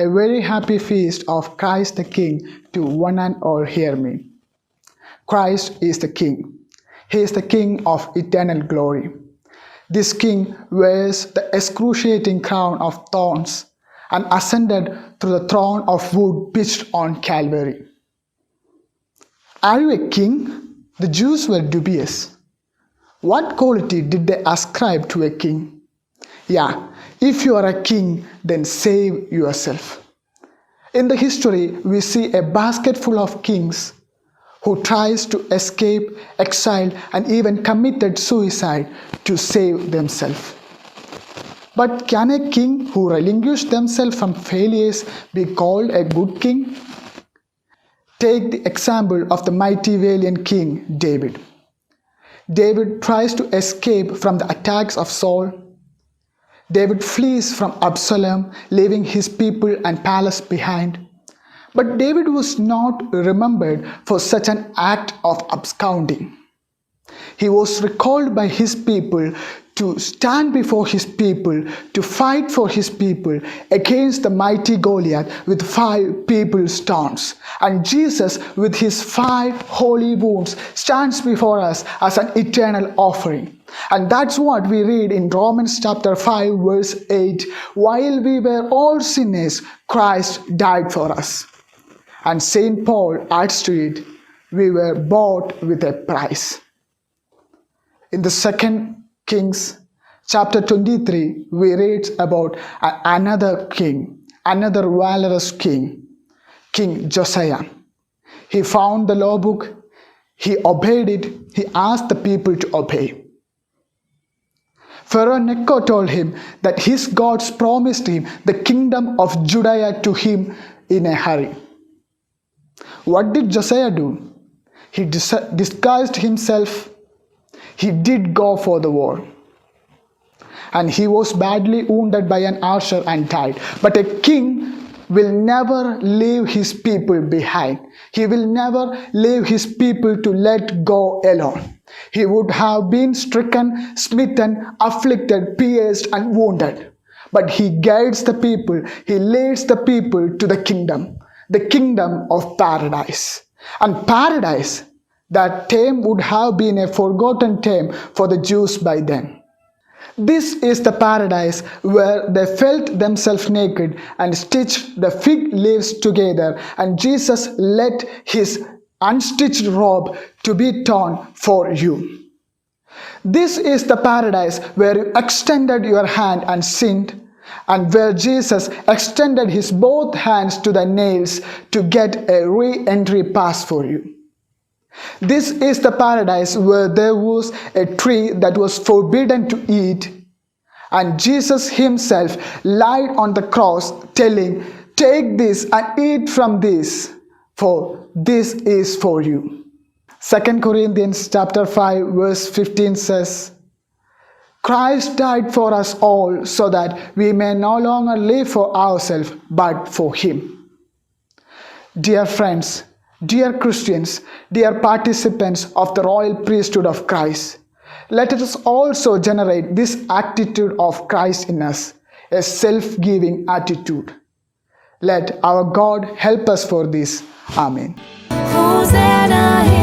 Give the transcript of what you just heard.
a very happy feast of Christ the King to one and all hear me. Christ is the King. He is the King of eternal glory. This King wears the excruciating crown of thorns and ascended to the throne of wood pitched on Calvary. Are you a king? The Jews were dubious. What quality did they ascribe to a king? Yeah, if you are a king, then save yourself. In the history, we see a basket full of kings who tries to escape, exiled, and even committed suicide to save themselves. But can a king who relinquished themselves from failures be called a good king? Take the example of the mighty valiant king David. David tries to escape from the attacks of Saul. David flees from Absalom, leaving his people and palace behind. But David was not remembered for such an act of absconding. He was recalled by his people to stand before his people, to fight for his people against the mighty Goliath with 5 people stones. And Jesus, with his 5 holy wounds, stands before us as an eternal offering. And that's what we read in Romans chapter 5 verse 8. While we were all sinners, Christ died for us. And St. Paul adds to it, we were bought with a price. In the 2 Kings chapter 23, we read about another king, another valorous king, King Josiah. He found the law book, he obeyed it, he asked the people to obey. Pharaoh Necho told him that his gods promised him the kingdom of Judea to him in a hurry. What did Josiah do? He disguised himself. He did go for the war. And he was badly wounded by an archer and died. But a king will never leave his people behind. He will never leave his people to let go alone. He would have been stricken, smitten, afflicted, pierced, and wounded. But he guides the people. He leads the people to the kingdom of paradise. And paradise, that term would have been a forgotten term for the Jews by then. This is the paradise where they felt themselves naked and stitched the fig leaves together, and Jesus let his unstitched robe to be torn for you. This is the paradise where you extended your hand and sinned, and where Jesus extended his both hands to the nails to get a re-entry pass for you. This is the paradise where there was a tree that was forbidden to eat, and Jesus himself lied on the cross telling, "Take this and eat from this, for this is for you." 2 Corinthians chapter 5 verse 15 says, Christ died for us all so that we may no longer live for ourselves but for him. Dear friends, dear Christians, dear participants of the royal priesthood of Christ, let us also generate this attitude of Christ in us, a self-giving attitude. Let our God help us for this. Amen. Hosanna.